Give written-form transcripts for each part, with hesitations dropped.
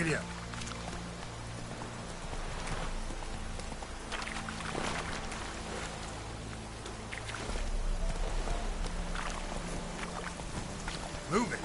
Giddy up. Move it.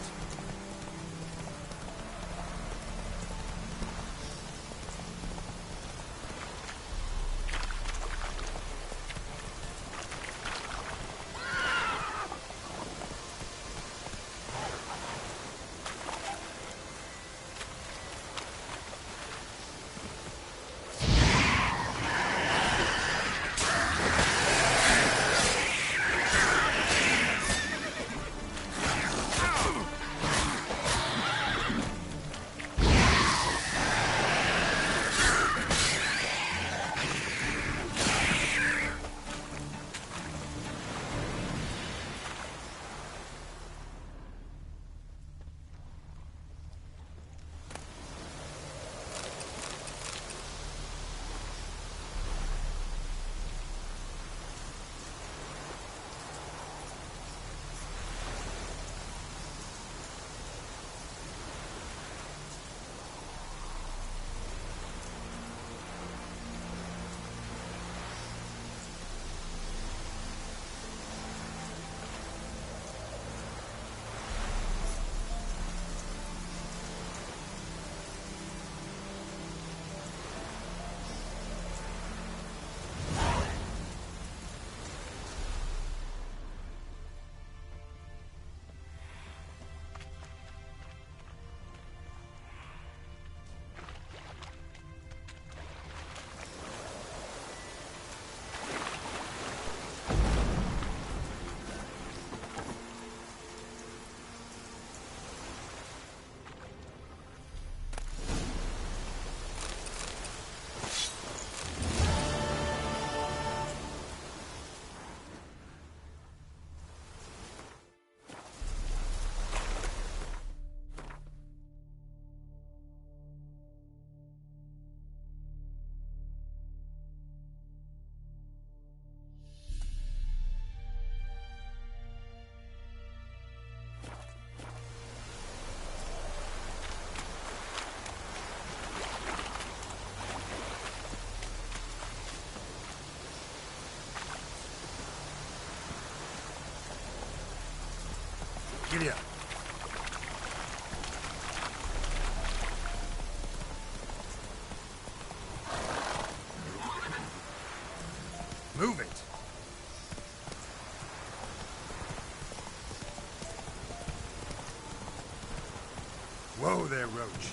Giddy up. Move it. Whoa there, Roach.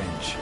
Finch.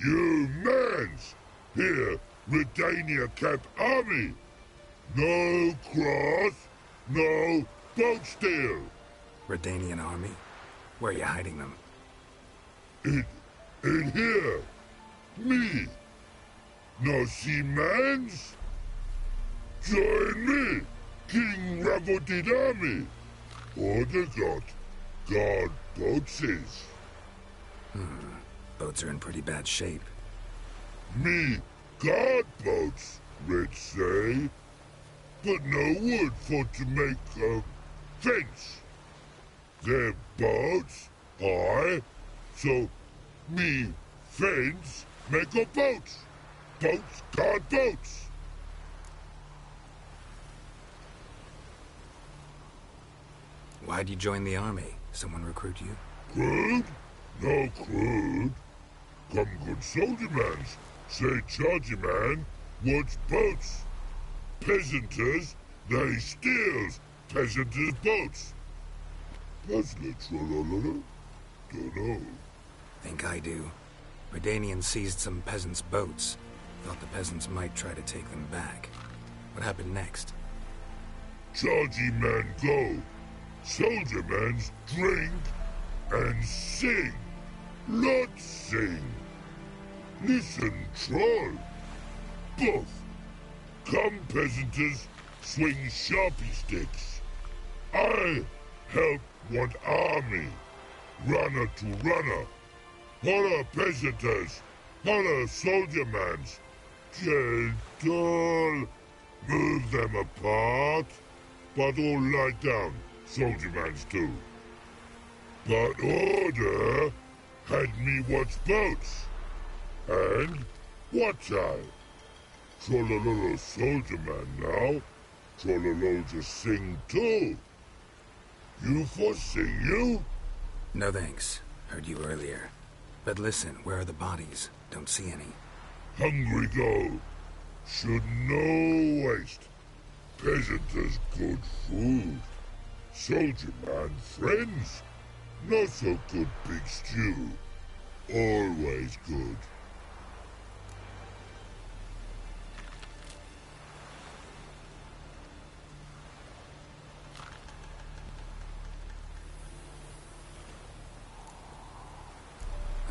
You mans! Here, Redania Camp Army! No cross, no boat steal! Redanian army? Where are you hiding them? In here! Me! No see mans? Join me, King Ravodid Army! Order got guard boatses. Boats are in pretty bad shape. Me guard boats, Red say. But no wood for to make a fence. Their boats, aye. So me fence make a boat. Boats guard boats. Why'd you join the army? Someone recruit you? Crude? No crude. Come good soldier mans. Say chargy man wants boats. Peasanters, they steals peasanters' boats. Puzzler trollololo? Dunno. Think I do. Redanians seized some peasants' boats. Thought the peasants might try to take them back. What happened next? Chargy man go. Soldier mans drink and sing. Lot sing. Listen, troll. Both. Come peasanters, swing sharpie sticks. I help one army. Runner to runner. Holla peasanters. Holla soldier mans. Gentle. Move them apart. But all lie down. Soldier mans too. But order had me watch boats. And watch I. Trollololo soldier man now. Trollolo just sing too. You for sing you? No thanks. Heard you earlier. But listen, where are the bodies? Don't see any. Hungry go. Should no waste. Peasanters good food. Soldier man friends. Not so good big stew. Always good.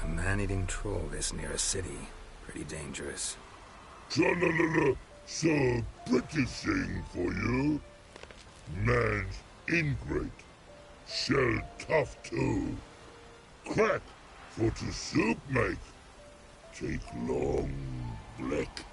A man-eating troll this near a city. Pretty dangerous. Trollololo, So, pretty thing for you. Man's ingrate. Shell tough too. Crack for to soup make. Take long black.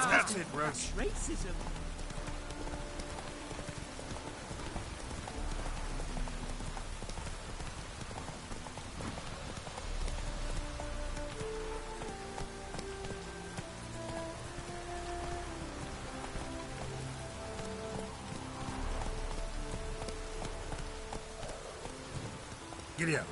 That's it, Roach. Racism. Giddy up.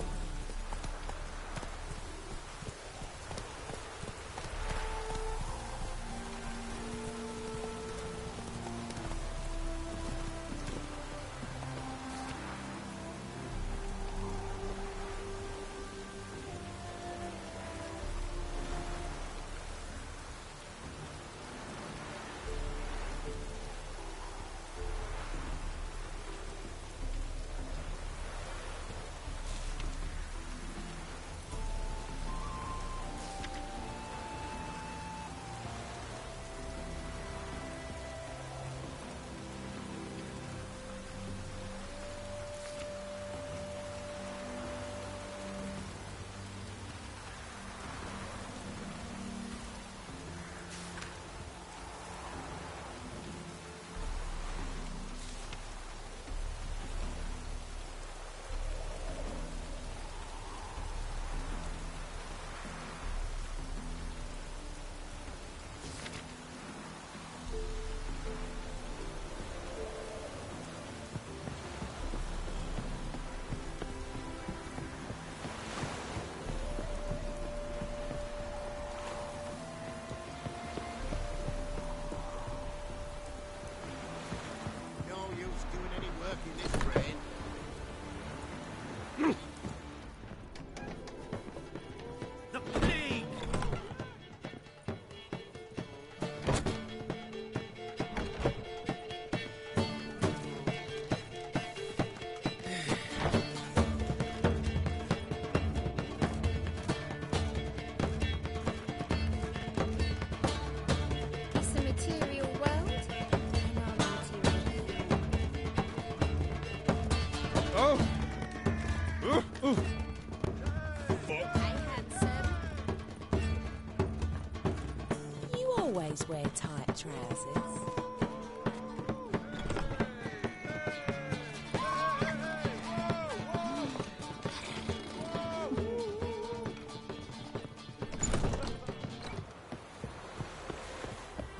you always wear tight trousers?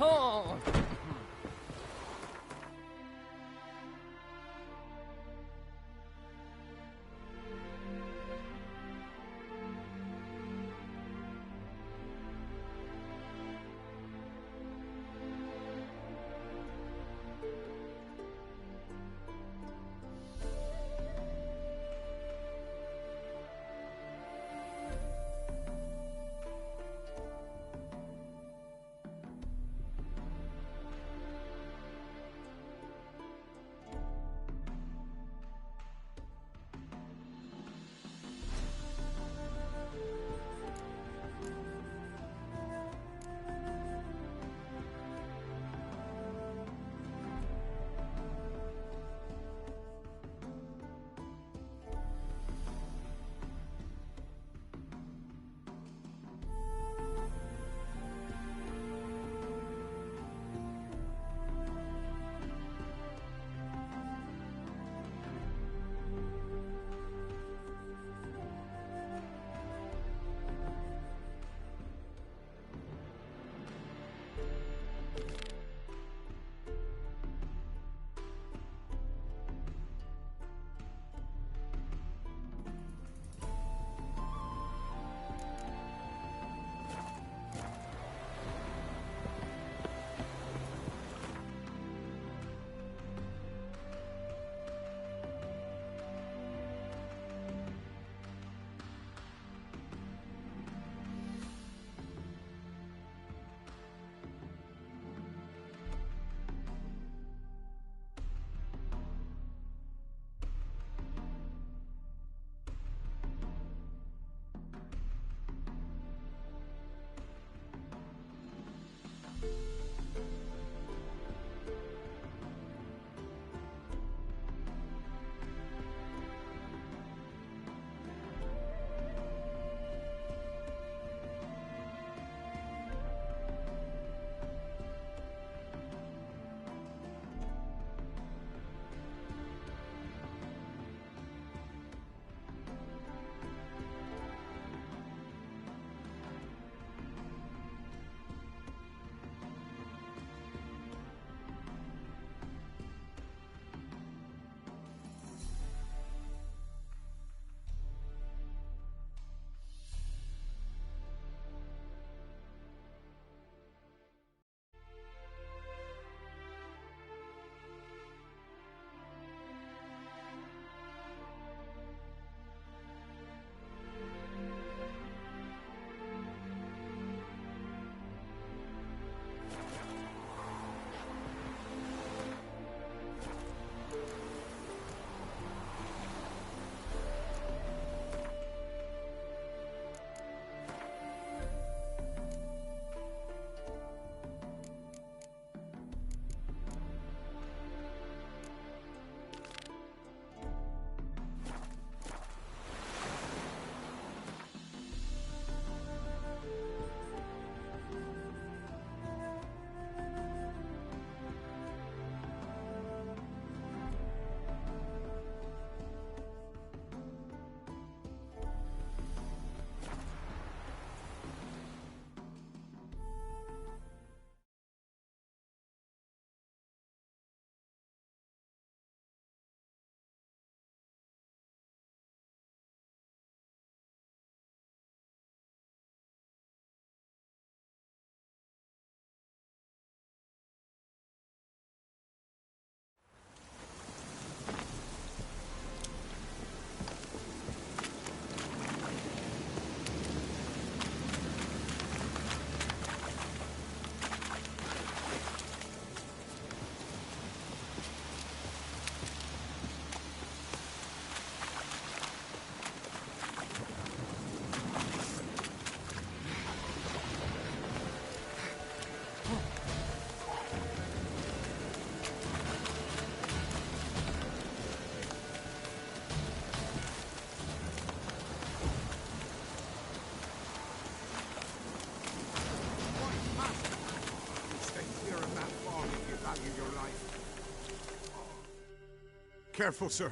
Oh! Careful, sir.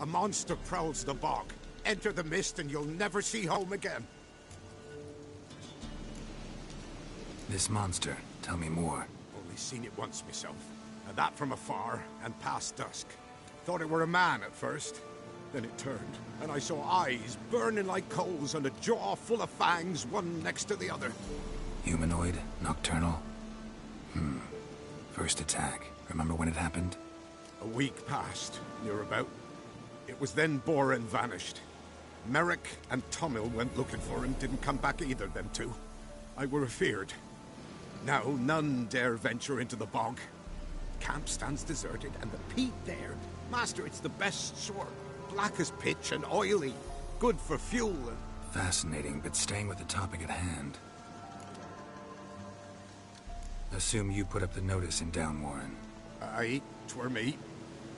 A monster prowls the bog. Enter the mist and you'll never see home again. This monster, tell me more. Only seen it once myself. And that from afar and past dusk. Thought it were a man at first. Then it turned, and I saw eyes burning like coals and a jaw full of fangs, one next to the other. Humanoid? Nocturnal? First attack. Remember when it happened? A week passed, near about. It was then Boren vanished. Merrick and Tomil went looking for him, didn't come back either, them two. I were afeard. Now none dare venture into the bog. Camp stands deserted, and the peat there. Master, it's the best sort. Black as pitch and oily. Good for fuel and... Fascinating, but staying with the topic at hand. Assume you put up the notice in Downwarren. Aye, 'twere me.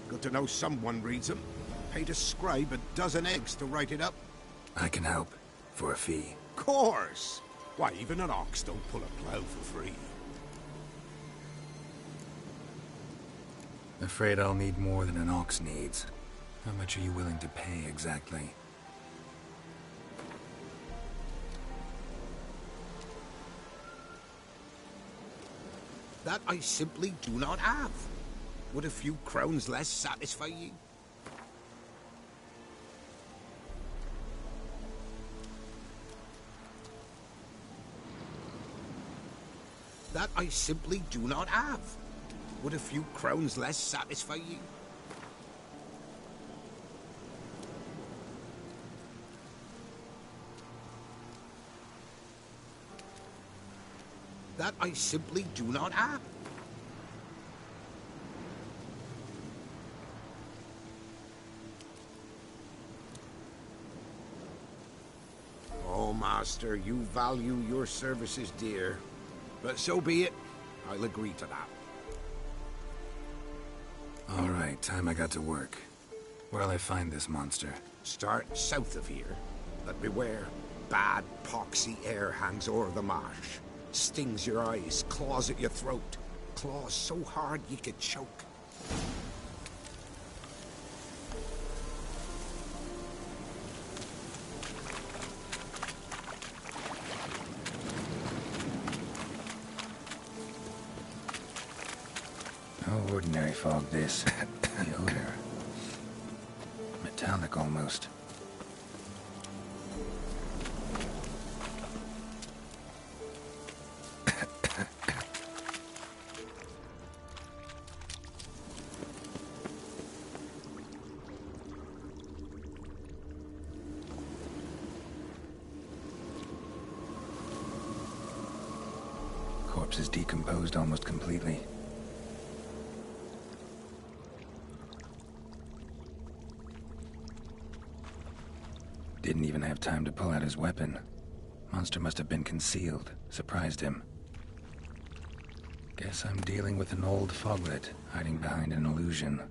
Good to know someone reads 'em. Paid a scribe a dozen eggs to write it up. I can help. For a fee. Course! Why, even an ox don't pull a plough for free. Afraid I'll need more than an ox needs. How much are you willing to pay exactly? That I simply do not have. Would a few crowns less satisfy you? That I simply do not have. Would a few crowns less satisfy you? That I simply do not have. Oh, Master, you value your services dear. But so be it. I'll agree to that. All right, time I got to work. Where'll I find this monster? Start south of here. But beware. Bad, poxy air hangs o'er the marsh. Stings your eyes, claws at your throat. Claws so hard you could choke. No ordinary fog, this. The odor. Metallic almost. Corpse is decomposed almost completely. Didn't even have time to pull out his weapon. Monster must have been concealed, surprised him. Guess I'm dealing with an old foglet, hiding behind an illusion.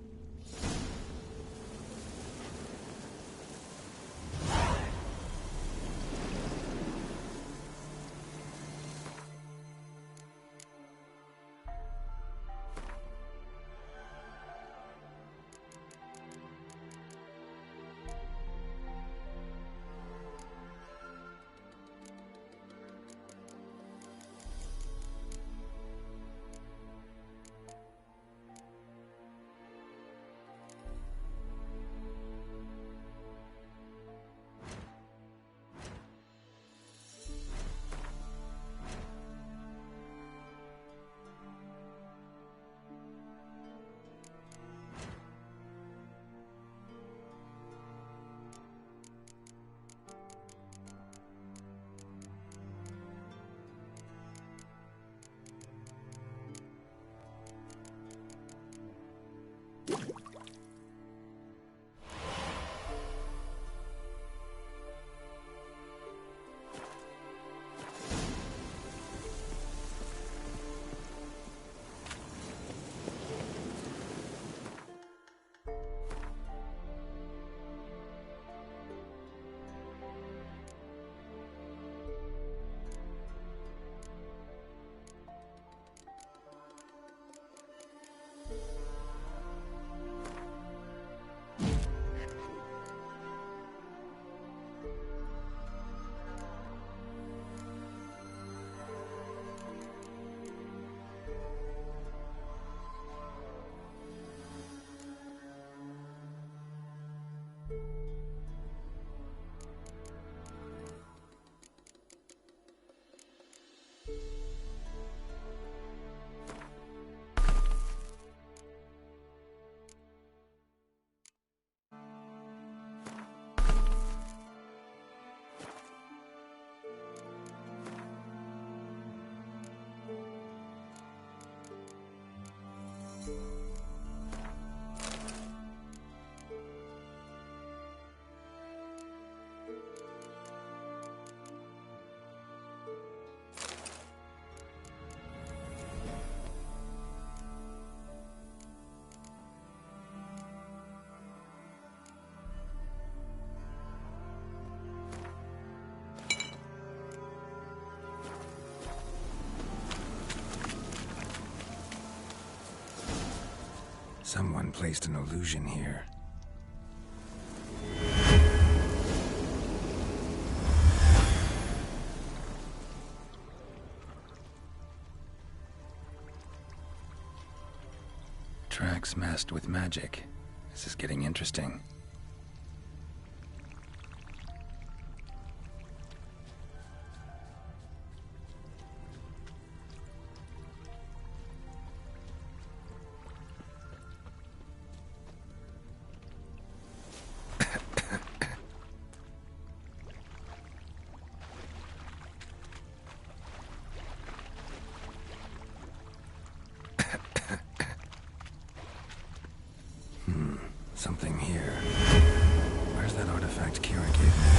Someone placed an illusion here. Tracks masked with magic. This is getting interesting. Something here. Where's that artifact Kira gave me?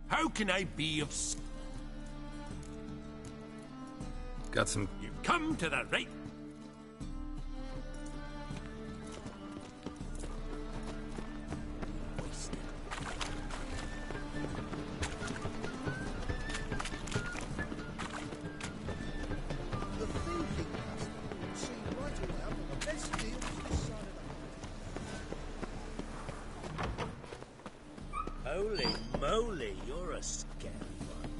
How can I be of... Got some... You've come to the right... The thinking customer will see right away out that the best deals this side of the Holy moly, you're a scary one.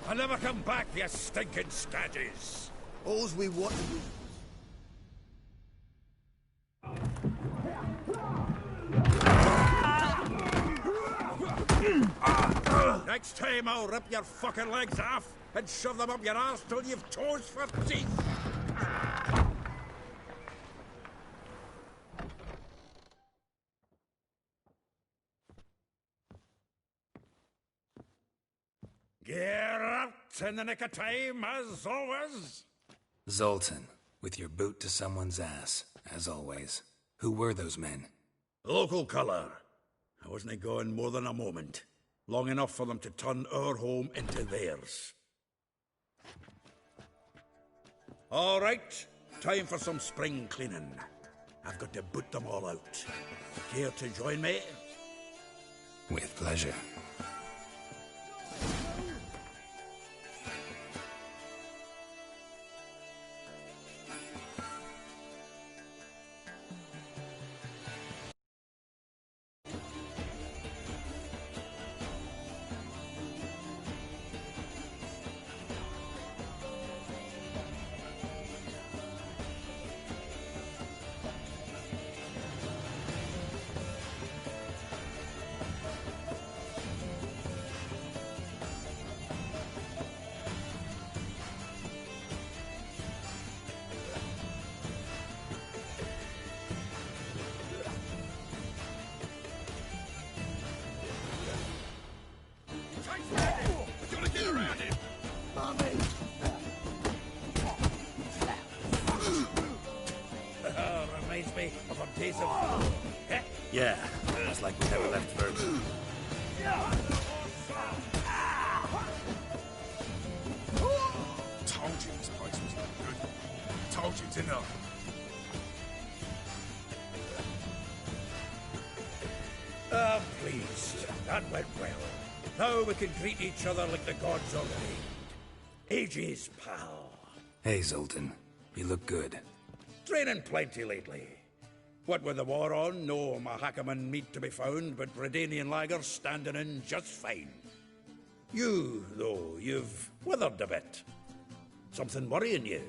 I'll never come back, you stinking stagges! All's we want. Next time I'll rip your fucking legs off and shove them up your arse till you've toes for teeth! Get out in the nick of time, as always! Zoltan, with your boot to someone's ass, as always. Who were those men? Local colour. I wasn't going more than a moment. Long enough for them to turn our home into theirs. All right, time for some spring cleaning. I've got to boot them all out. Care to join me? With pleasure. Reminds me of our days of... Yeah, it's like we never left Verdun. Told you this place was no good. Told you, didn't I? Ah, please. That went well. Now we can treat each other like the gods ordained. Ages, pal. Hey, Zoltan. You look good. Training plenty lately. What with the war on, no Mahakaman meat to be found, but Redanian lagers standing in just fine. You, though, you've withered a bit. Something worrying you?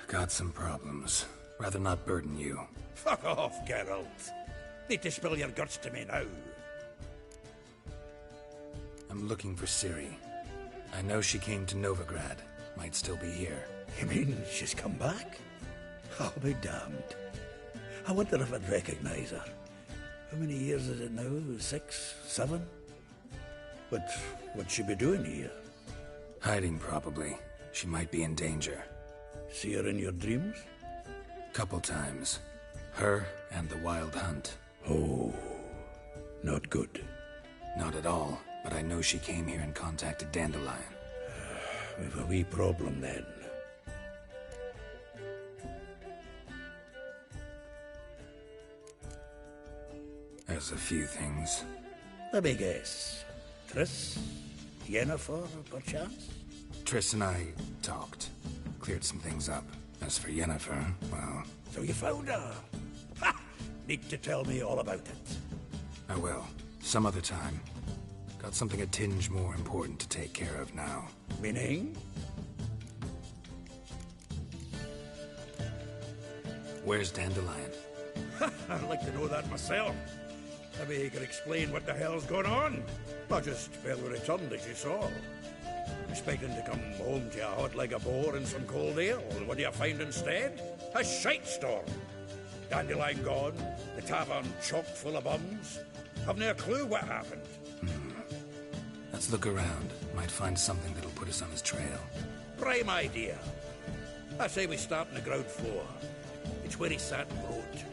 Got some problems. Rather not burden you. Fuck off, Geralt. Need to spill your guts to me now. I'm looking for Ciri. I know she came to Novigrad. Might still be here. You mean she's come back? I'll be damned. I wonder if I'd recognize her. How many years is it now? 6, 7? But what'd she be doing here? Hiding, probably. She might be in danger. See her in your dreams? Couple times. Her and the Wild Hunt. Oh, not good. Not at all, but I know she came here and contacted Dandelion. We've a wee problem then. There's a few things. Let me guess. Triss? Yennefer, perchance? Triss and I talked. Cleared some things up. As for Yennefer, well, So you found her? Ha! Need to tell me all about it. I will. Some other time. Got something a tinge more important to take care of now. Meaning? Where's Dandelion? I'd like to know that myself. Maybe he could explain what the hell's going on. Not just barely returned as you saw. Expecting to come home to a hot like a boar and some cold ale. What do you find instead? A shite storm. Dandelion gone, the tavern chock full of bums. Haven't a clue what happened. Let's look around. Might find something that'll put us on his trail. Prime idea. I say we start on the ground floor. It's where he sat and wrote.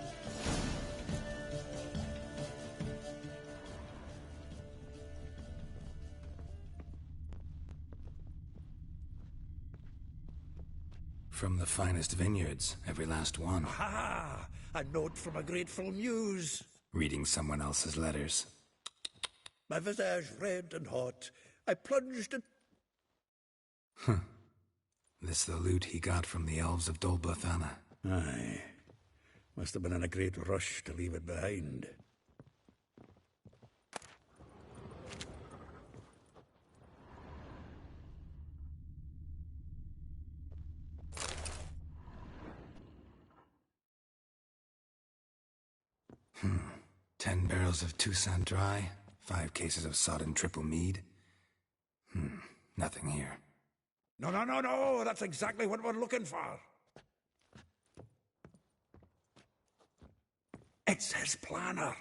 From the finest vineyards, every last one. Ah, a note from a grateful muse. Reading someone else's letters. My visage red and hot, I plunged it. This the loot he got from the elves of Dol Blathanna. Aye. Must have been in a great rush to leave it behind. Hmm. 10 barrels of Toussaint Dry, 5 cases of sodden triple mead. Nothing here. No, that's exactly what we're looking for. It's his planner.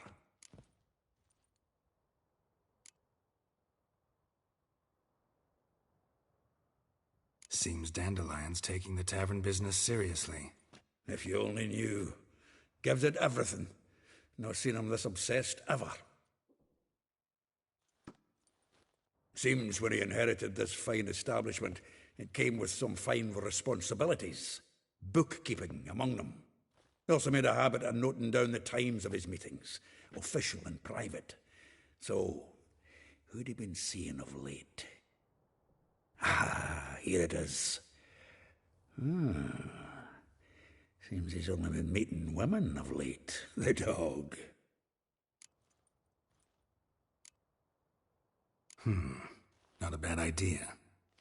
Seems Dandelion's taking the tavern business seriously. If you only knew. Gives it everything. Not seen him this obsessed ever. Seems when he inherited this fine establishment, it came with some fine responsibilities. Bookkeeping among them. He also made a habit of noting down the times of his meetings, official and private. So, who'd he been seeing of late? Ah, here it is. Seems he's only been meeting women of late. The dog. Not a bad idea.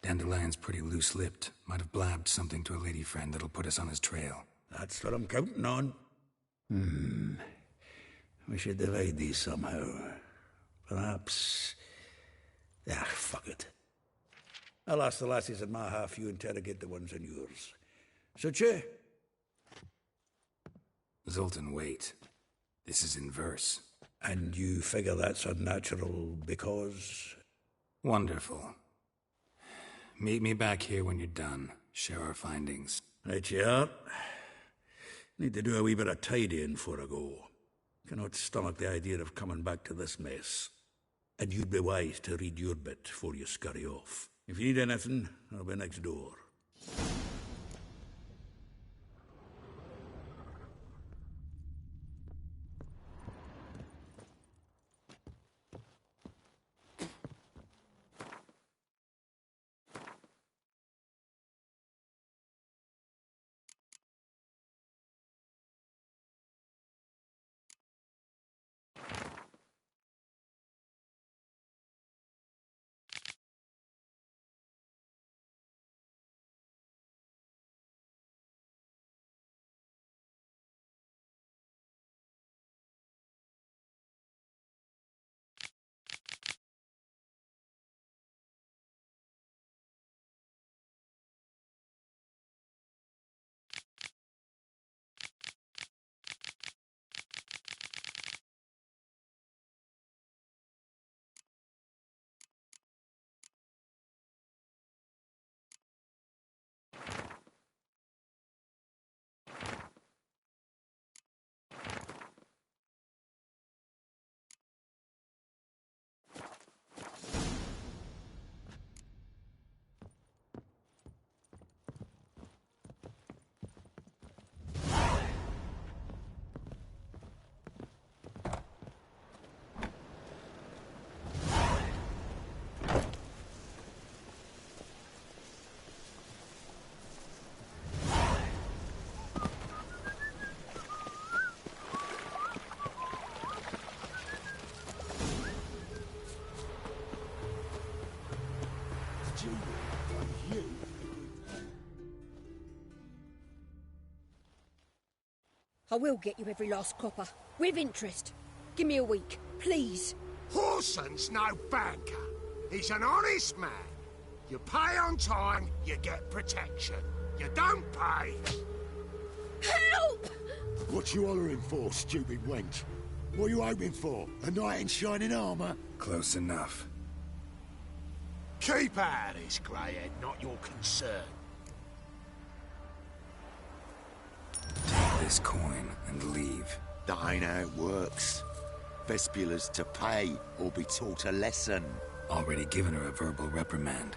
Dandelion's pretty loose-lipped. Might have blabbed something to a lady friend that'll put us on his trail. That's what I'm counting on. We should divide these somehow. Perhaps... fuck it. I'll ask the lassies in my half, you interrogate the ones in yours. Such a... Zoltan, wait. This is in verse. And you figure that's unnatural because... Wonderful. Meet me back here when you're done. Share our findings. Right you are. Need to do a wee bit of tidying before I go. Cannot stomach the idea of coming back to this mess. And you'd be wise to read your bit before you scurry off. If you need anything, I'll be next door. I will get you every last copper. With interest. Give me a week, please. Horson's no banker. He's an honest man. You pay on time, you get protection. You don't pay. Help! What you hollering for, stupid wench? What are you hoping for? A knight in shining armour? Close enough. Keep out of this, Greyhead, not your concern. Take this coin and leave. That ain't how it works. Vespula's to pay or be taught a lesson. Already given her a verbal reprimand.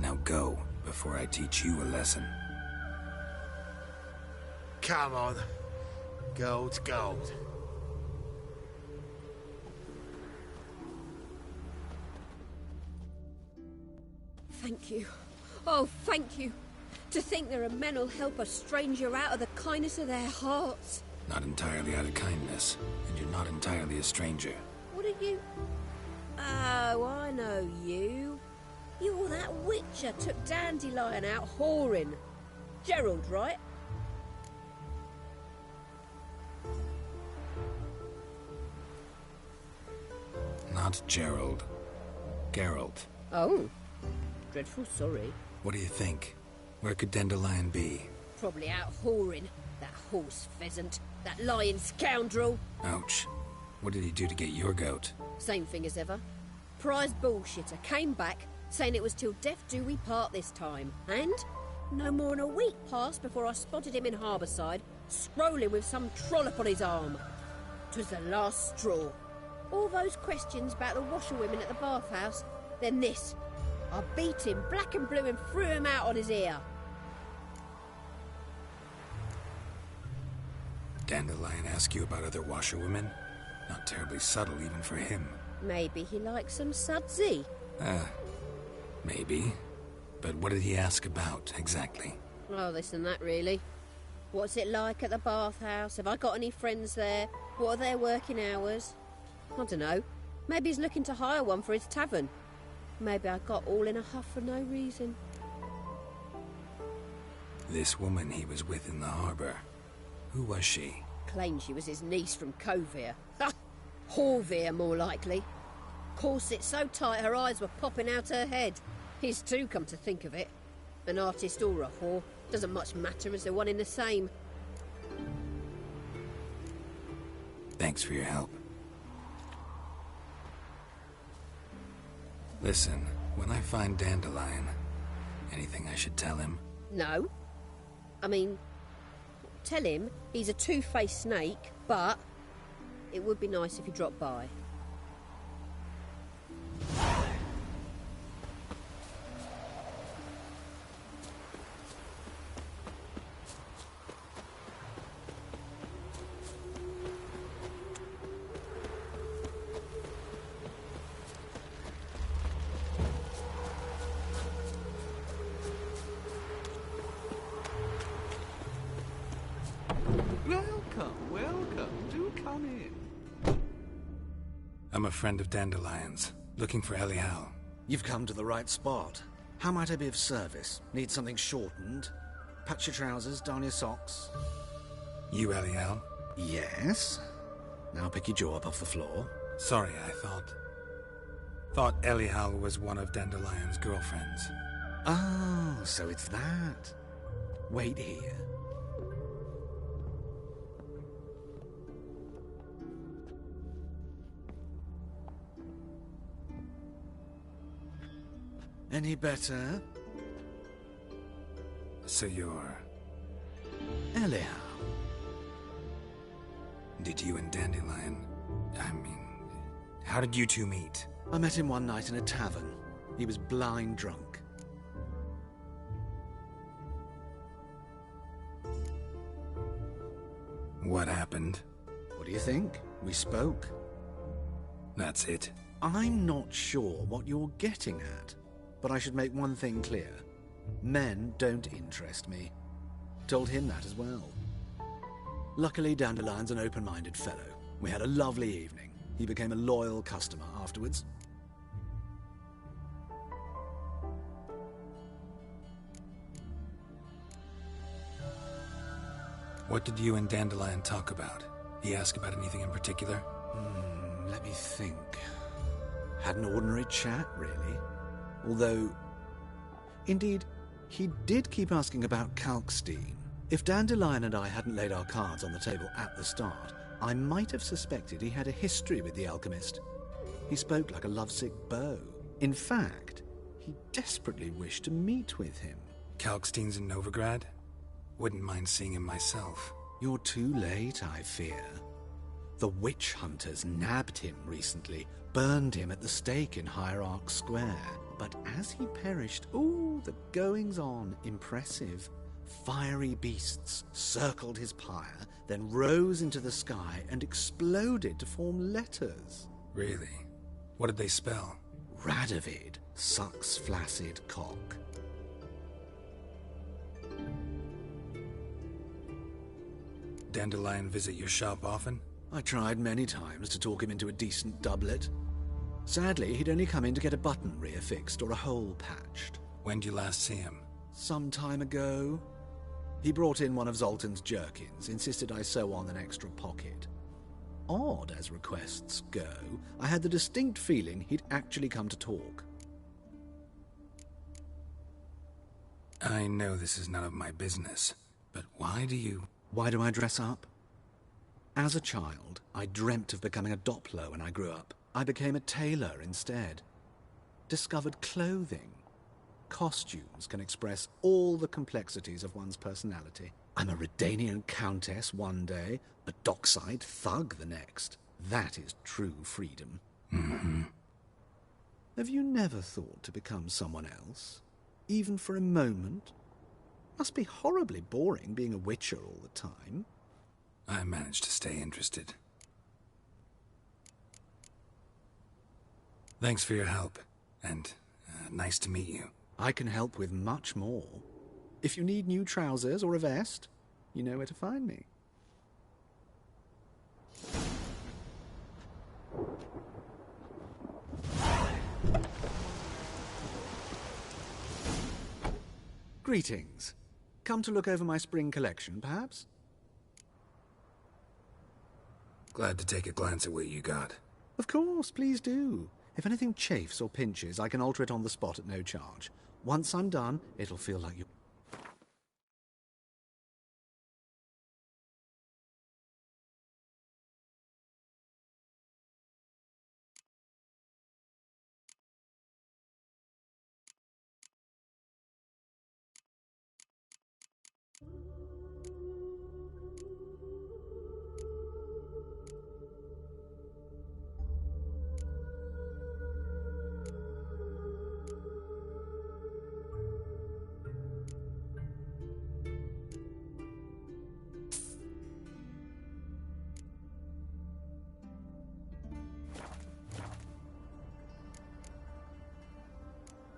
Now go, before I teach you a lesson. Come on. Gold's gold. Thank you. Oh, thank you. To think there are men who'll help a stranger out of the kindness of their hearts. Not entirely out of kindness, and you're not entirely a stranger. What are you? Oh, I know you. You're that witcher took Dandelion out whoring. Gerald, right? Not Gerald. Geralt. Oh. Dreadful sorry. What do you think? Where could Dandelion be? Probably out whoring. That horse pheasant. That lying scoundrel. Ouch. What did he do to get your goat? Same thing as ever. Prize bullshitter came back, saying it was till death do we part this time. And no more than a week passed before I spotted him in Harbourside, scrolling with some trollop on his arm. 'Twas the last straw. All those questions about the washerwomen at the bathhouse, then this. I beat him black and blue and threw him out on his ear. Dandelion ask you about other washerwomen? Not terribly subtle even for him. Maybe he likes some sudsy. Maybe. But what did he ask about, exactly? Oh, this and that, really. What's it like at the bathhouse? Have I got any friends there? What are their working hours? I don't know. Maybe he's looking to hire one for his tavern. Maybe I got all in a huff for no reason. This woman he was with in the harbour. Who was she? Claimed she was his niece from Kovir. Ha! Horvir, more likely. Corset so tight her eyes were popping out her head. His too, come to think of it. An artist or a whore. Doesn't much matter as they're one in the same. Thanks for your help. Listen, when I find Dandelion, anything I should tell him? No. I mean, tell him he's a two-faced snake, but it would be nice if he dropped by. I'm a friend of Dandelion's, looking for Elial. You've come to the right spot. How might I be of service? Need something shortened? Patch your trousers, darn your socks. You Elial? Yes. Now pick your jaw up off the floor. Sorry, I thought Elial was one of Dandelion's girlfriends. Oh, so it's that. Wait here. Any better? So you're... Elial. Did you and Dandelion... how did you two meet? I met him one night in a tavern. He was blind drunk. What happened? What do you think? We spoke. That's it? I'm not sure what you're getting at. But I should make one thing clear. Men don't interest me. Told him that as well. Luckily, Dandelion's an open-minded fellow. We had a lovely evening. He became a loyal customer afterwards. What did you and Dandelion talk about? He asked about anything in particular? Let me think. Had an ordinary chat, really. Although, indeed, he did keep asking about Kalkstein. If Dandelion and I hadn't laid our cards on the table at the start, I might have suspected he had a history with the alchemist. He spoke like a lovesick beau. In fact, he desperately wished to meet with him. Kalkstein's in Novigrad? Wouldn't mind seeing him myself. You're too late, I fear. The witch hunters nabbed him recently, burned him at the stake in Hierarch Square. But as he perished, the goings-on, impressive. Fiery beasts circled his pyre, then rose into the sky and exploded to form letters. Really? What did they spell? Radovid sucks flaccid cock. Dandelion visit your shop often? I tried many times to talk him into a decent doublet. Sadly, he'd only come in to get a button reaffixed or a hole patched. When did you last see him? Some time ago. He brought in one of Zoltan's jerkins, insisted I sew on an extra pocket. Odd as requests go, I had the distinct feeling he'd actually come to talk. I know this is none of my business, but why do I dress up? As a child, I dreamt of becoming a Doppler when I grew up. I became a tailor instead. Discovered clothing. Costumes can express all the complexities of one's personality. I'm a Redanian countess one day, a dockside thug the next. That is true freedom. Mm-hmm. Have you never thought to become someone else? Even for a moment? Must be horribly boring being a witcher all the time. I managed to stay interested. Thanks for your help, and nice to meet you. I can help with much more. If you need new trousers or a vest, you know where to find me. Greetings. Come to look over my spring collection, perhaps? Glad to take a glance at what you got. Of course, please do. If anything chafes or pinches, I can alter it on the spot at no charge. Once I'm done, it'll feel like you...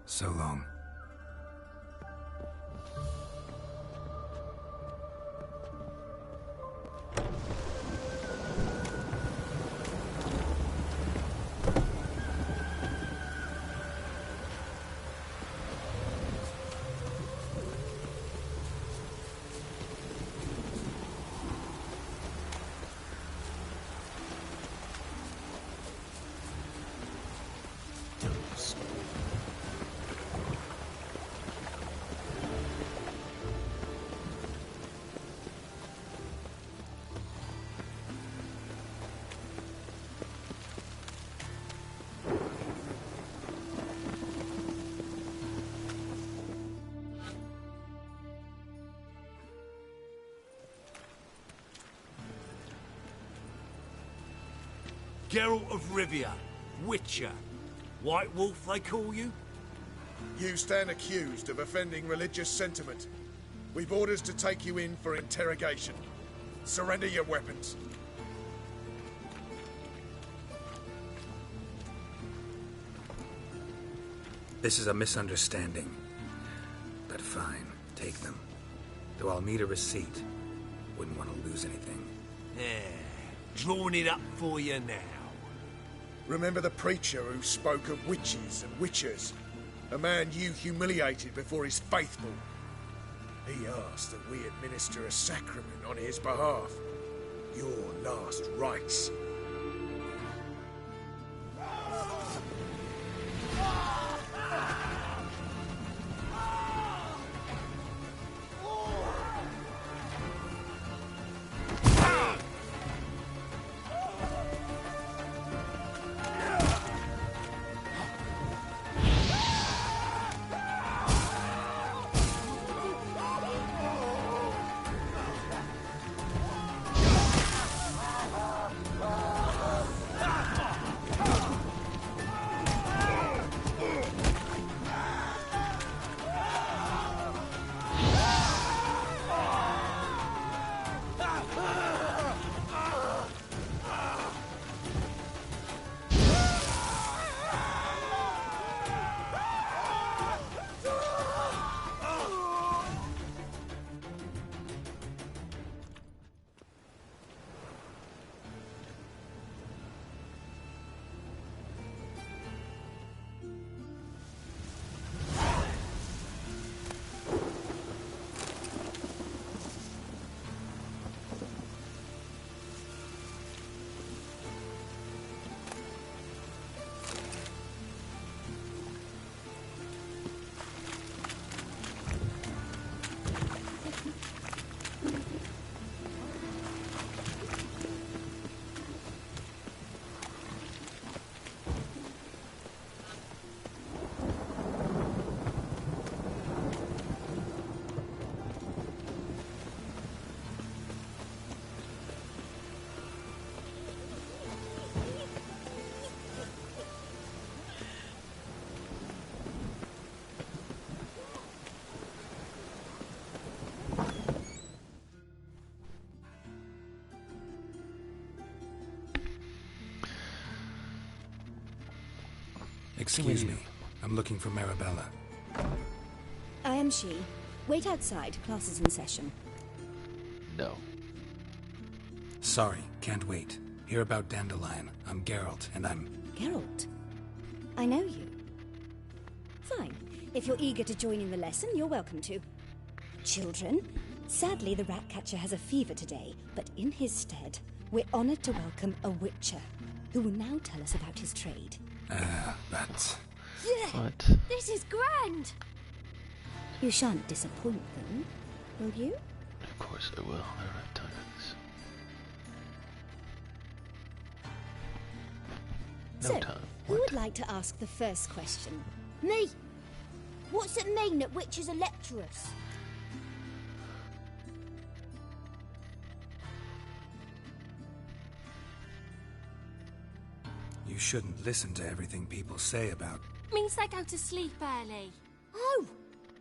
So long. Geralt of Rivia, Witcher. White Wolf, they call you? You stand accused of offending religious sentiment. We've orders to take you in for interrogation. Surrender your weapons. This is a misunderstanding. But fine, take them. Though I'll need a receipt. Wouldn't want to lose anything. Yeah, drawing it up for you now. Remember the preacher who spoke of witches and witchers? A man you humiliated before his faithful. He asked that we administer a sacrament on his behalf. Your last rites. Excuse me. I'm looking for Marabella. I am she. Wait outside. Class is in session. No. Sorry, can't wait. Hear about Dandelion. I'm Geralt, and I'm... Geralt? I know you. Fine. If you're eager to join in the lesson, you're welcome to. Children, sadly the Ratcatcher has a fever today, but in his stead, we're honored to welcome a Witcher, who will now tell us about his trade. That's... Yeah! What? This is grand! You shan't disappoint them, will you? Of course I will. I don't have time for this. No time. Who would like to ask the first question? Me! What's it mean that witches are lecturers? You shouldn't listen to everything people say about... Means they go to sleep early. Oh!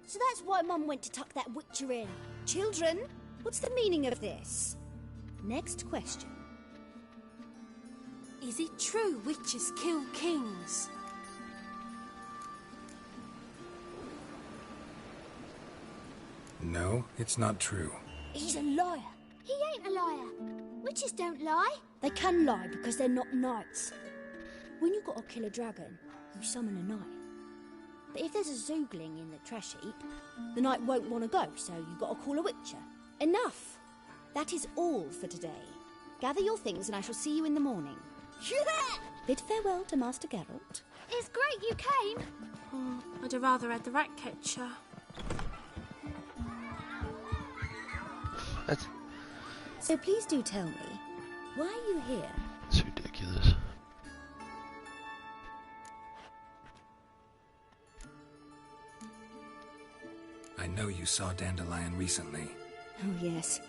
So that's why Mum went to tuck that witcher in. Children, what's the meaning of this? Next question. Is it true witches kill kings? No, it's not true. He's a liar. He ain't a liar. Witches don't lie. They can lie because they're not knights. When you gotta kill a dragon, you summon a knight. But if there's a zoogling in the trash heap, the knight won't want to go, so you gotta call a witcher. Enough! That is all for today. Gather your things and I shall see you in the morning. Bid farewell to Master Geralt. It's great you came. Oh, I'd have rather had the Ratcatcher. What? So please do tell me, why are you here? It's ridiculous. I know you saw Dandelion recently. Oh yes,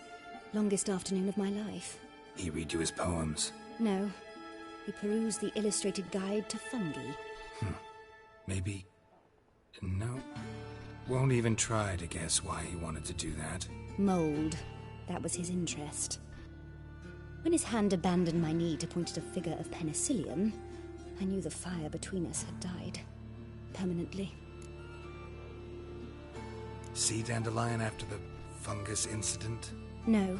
longest afternoon of my life. He read you his poems. No, he perused the illustrated guide to fungi. Maybe... No. Won't even try to guess why he wanted to do that. Mold. That was his interest. When his hand abandoned my knee to point at a figure of penicillium, I knew the fire between us had died. Permanently. See Dandelion after the fungus incident? No.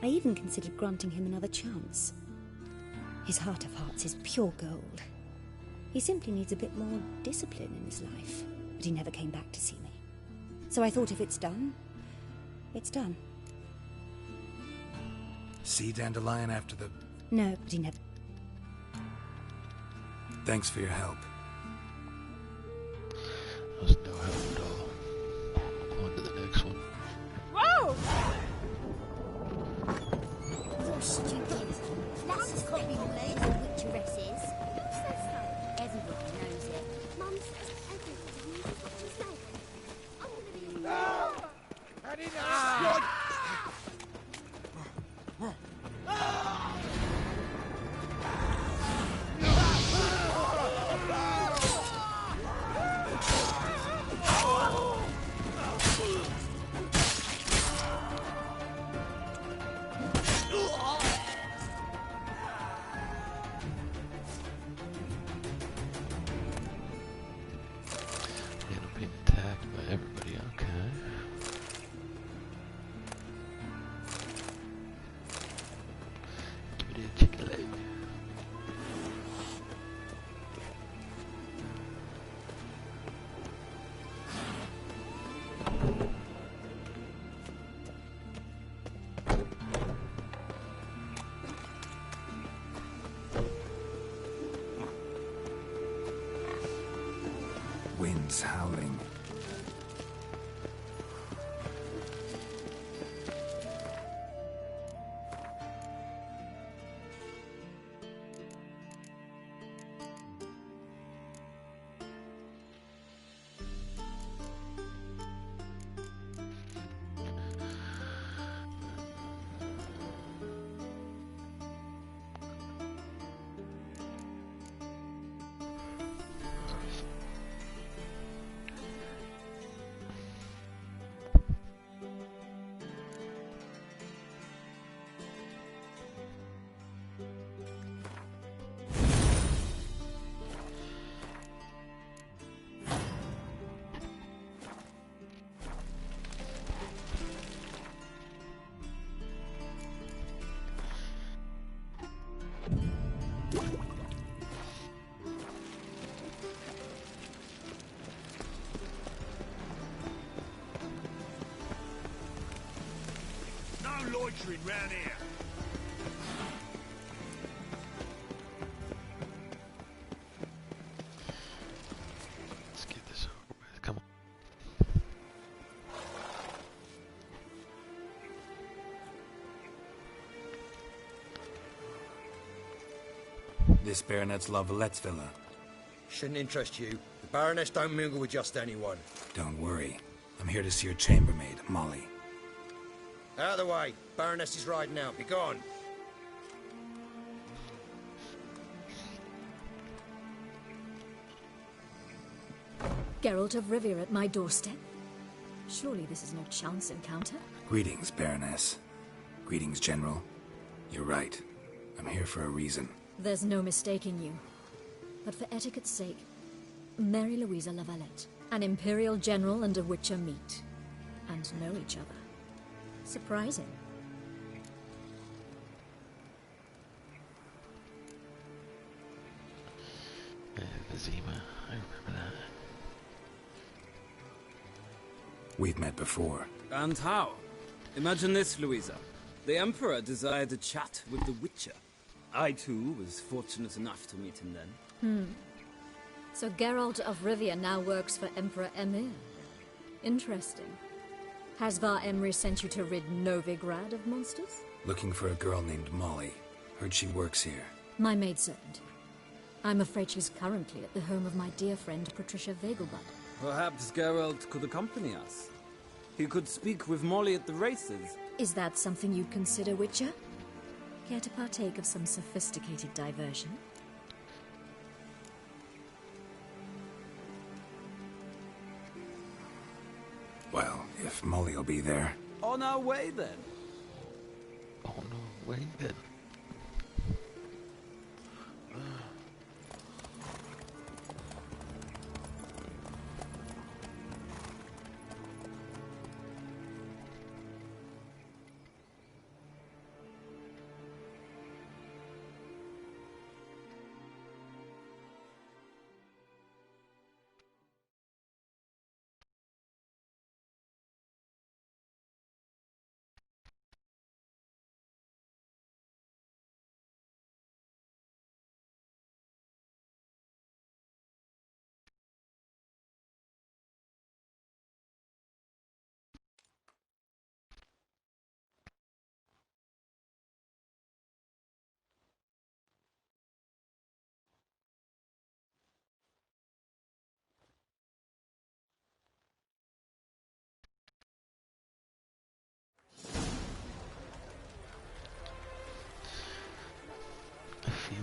I even considered granting him another chance. His heart of hearts is pure gold. He simply needs a bit more discipline in his life. But he never came back to see me. So I thought if it's done, it's done. See Dandelion after the... No, but he never... Thanks for your help. That was no help at all. On to the next one. Whoa! You're stupid. That's as copy-related as witcheresses. Who says so? Everybody knows it. Mum says everybody uses what she's saying. I'm gonna be... I didn't ask. And I'm being attacked by everybody, okay. Give me that chicken leg. Wind's howling. No loitering round here. Let's get this over with. Come on. This Baronet's La Vallette's villa. Shouldn't interest you. The Baroness don't mingle with just anyone. Don't worry. I'm here to see your chambermaid, Molly. Out of the way. Baroness is riding out. Be gone. Geralt of Rivia at my doorstep? Surely this is no chance encounter? Greetings, Baroness. Greetings, General. You're right. I'm here for a reason. There's no mistaking you. But for etiquette's sake, Mary Louisa La Valette, an Imperial General and a Witcher meet, and know each other. Surprising. Vizima, I remember that. We've met before. And how? Imagine this, Louisa. The Emperor desired a chat with the Witcher. I, too, was fortunate enough to meet him then. So Geralt of Rivia now works for Emperor Emir. Interesting. Has Var Emry sent you to rid Novigrad of monsters? Looking for a girl named Molly. Heard she works here. My maidservant. I'm afraid she's currently at the home of my dear friend Patricia Vegelbud. Perhaps Geralt could accompany us. He could speak with Molly at the races. Is that something you'd consider, Witcher? Care to partake of some sophisticated diversion? Well, if Molly will be there. On our way, then. Oh no, wait then.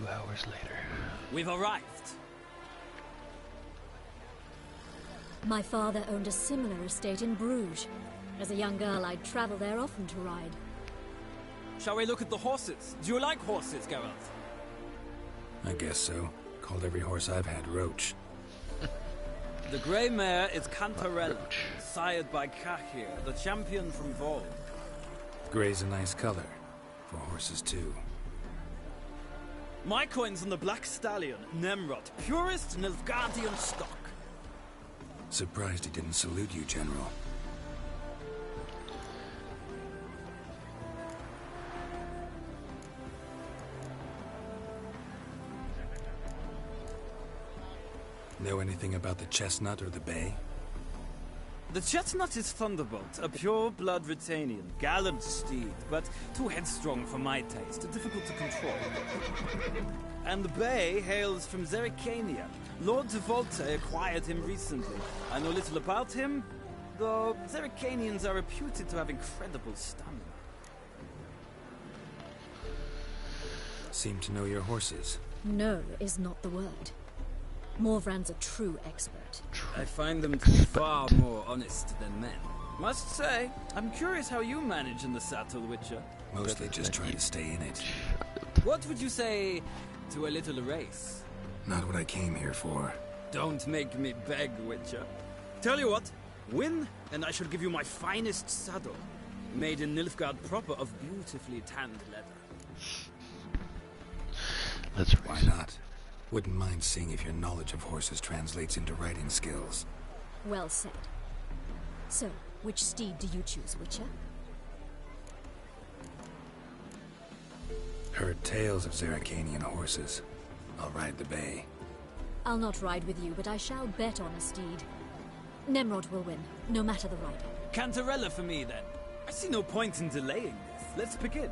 hours later. We've arrived. My father owned a similar estate in Bruges. As a young girl, I'd travel there often to ride. Shall we look at the horses? Do you like horses, Geralt? I guess so. Called every horse I've had Roach. The grey mare is Cantarella, sired by Kahir, the champion from Vol. Grey's a nice color. For horses, too. My coin's on the Black Stallion, Nemrod, purest Nilfgaardian stock. Surprised he didn't salute you, General. Know anything about the Chestnut or the Bay? The Chestnut is Thunderbolt, a pure-blood Britannian, gallant steed, but too headstrong for my taste, difficult to control. And the Bay hails from Zerrikania. Lord de Volte acquired him recently. I know little about him, though Zerrikanians are reputed to have incredible stamina. Seem to know your horses. No is not the word. Morvran's a true expert. I find them to be far more honest than men. Must say, I'm curious how you manage in the saddle, Witcher. Mostly just try to stay in it. What would you say to a little race? Not what I came here for. Don't make me beg, Witcher. Tell you what, win, and I shall give you my finest saddle. Made in Nilfgaard proper of beautifully tanned leather. Let's race. Why not? Wouldn't mind seeing if your knowledge of horses translates into riding skills. Well said. So, which steed do you choose, Witcher? Heard tales of Zerrikanian horses. I'll ride the Bay. I'll not ride with you, but I shall bet on a steed. Nemrod will win, no matter the rider. Cantarella for me, then. I see no point in delaying this. Let's begin.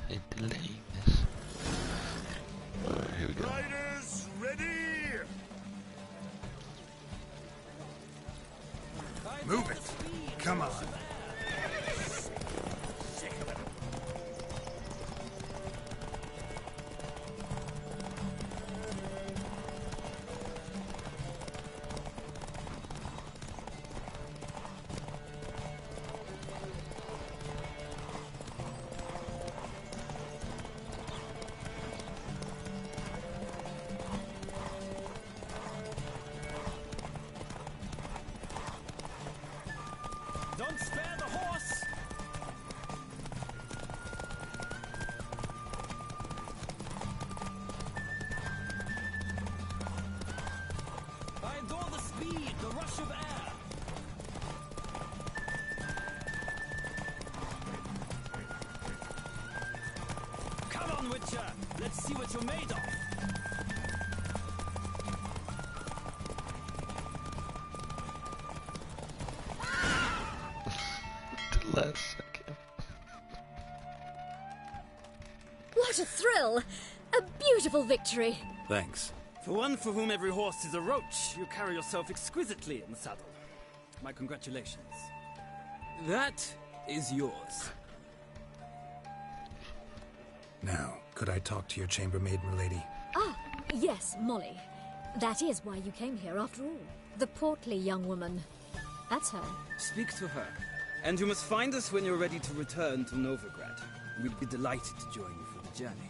In delaying this. Alright, here we go. Riders, ready! Move it! Come on! Don't spare the horse! I adore the speed, the rush of air. Come on, Witcher! Let's see what you're made of. Last second. What a thrill! A beautiful victory! Thanks. For one for whom every horse is a roach, you carry yourself exquisitely in the saddle. My congratulations. That is yours. Now, could I talk to your chambermaid, milady? Ah, yes, Molly. That is why you came here after all. The portly young woman. That's her. Speak to her. And you must find us when you're ready to return to Novigrad. We'd be delighted to join you for the journey.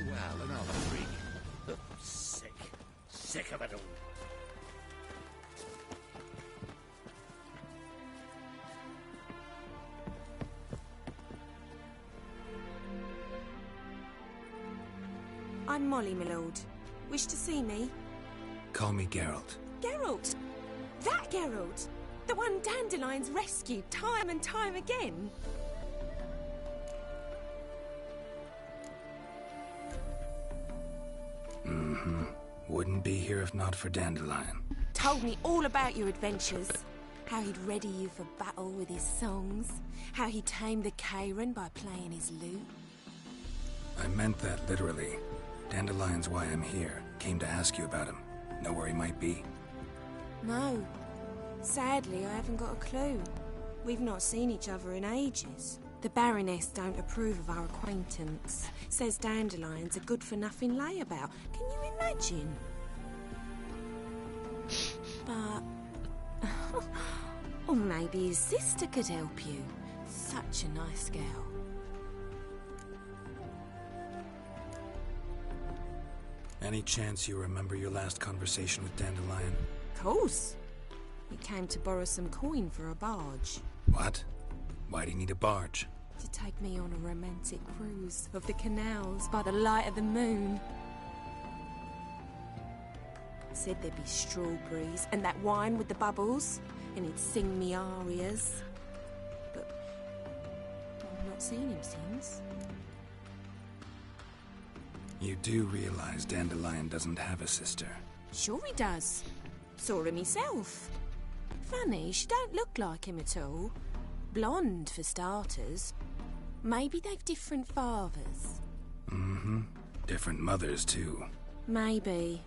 Well, another freak. Sick. Sick of it all. I'm Molly, my lord. Wish to see me? Call me Geralt. Geralt! That Geralt! The one Dandelion's rescued time and time again. Mm-hmm. Wouldn't be here if not for Dandelion. Told me all about your adventures. How he'd ready you for battle with his songs. How he tamed the Kayran by playing his lute. I meant that literally. Dandelion's why I'm here. Came to ask you about him. Know where he might be? No. Sadly, I haven't got a clue. We've not seen each other in ages. The Baroness don't approve of our acquaintance. Says dandelions are good-for-nothing layabout. Can you imagine? But... or maybe his sister could help you. Such a nice girl. Any chance you remember your last conversation with Dandelion? Course. He came to borrow some coin for a barge. What? Why do you need a barge? To take me on a romantic cruise of the canals by the light of the moon. Said there'd be strawberries and that wine with the bubbles, and he'd sing me arias. But I've not seen him since. You do realize Dandelion doesn't have a sister? Sure he does. Saw him myself. Funny, she don't look like him at all. Blonde, for starters. Maybe they've different fathers. Mm-hmm. Different mothers, too. Maybe.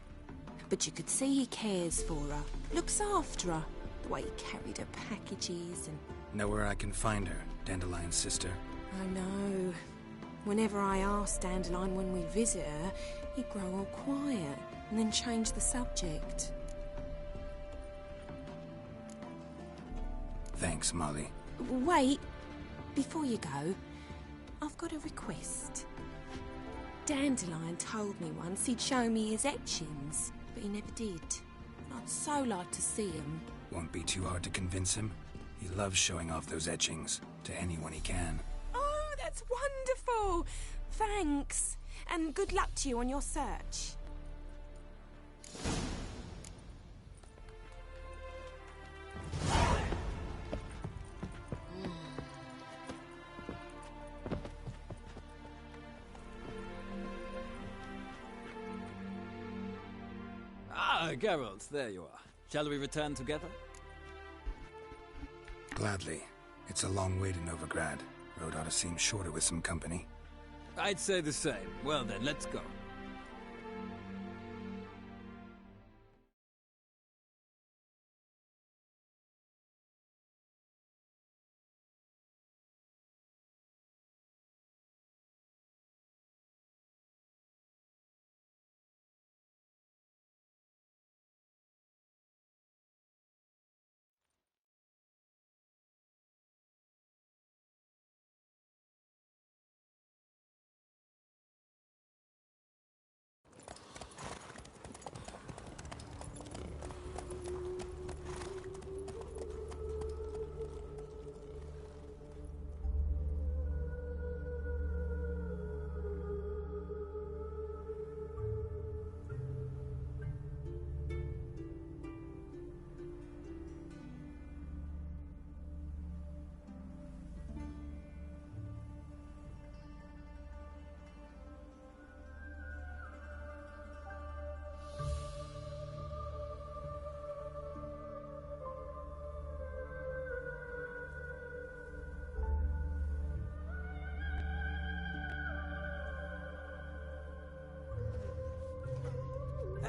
But you could see he cares for her. Looks after her. The way he carried her packages and... Know where I can find her, Dandelion's sister? I know. Whenever I asked Dandelion when we visit her, he'd grow all quiet and then change the subject. Thanks, Molly. Wait. Before you go, I've got a request. Dandelion told me once he'd show me his etchings, but he never did. I'd so like to see him. Won't be too hard to convince him. He loves showing off those etchings to anyone he can. Oh, that's wonderful! Thanks. And good luck to you on your search. Ah, Geralt, there you are. Shall we return together? Gladly. It's a long way to Novigrad. Road ought to seem shorter with some company. I'd say the same. Well then, let's go.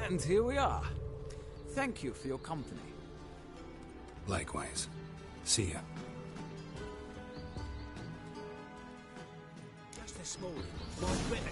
And here we are. Thank you for your company. Likewise. See ya. Just this morning, my better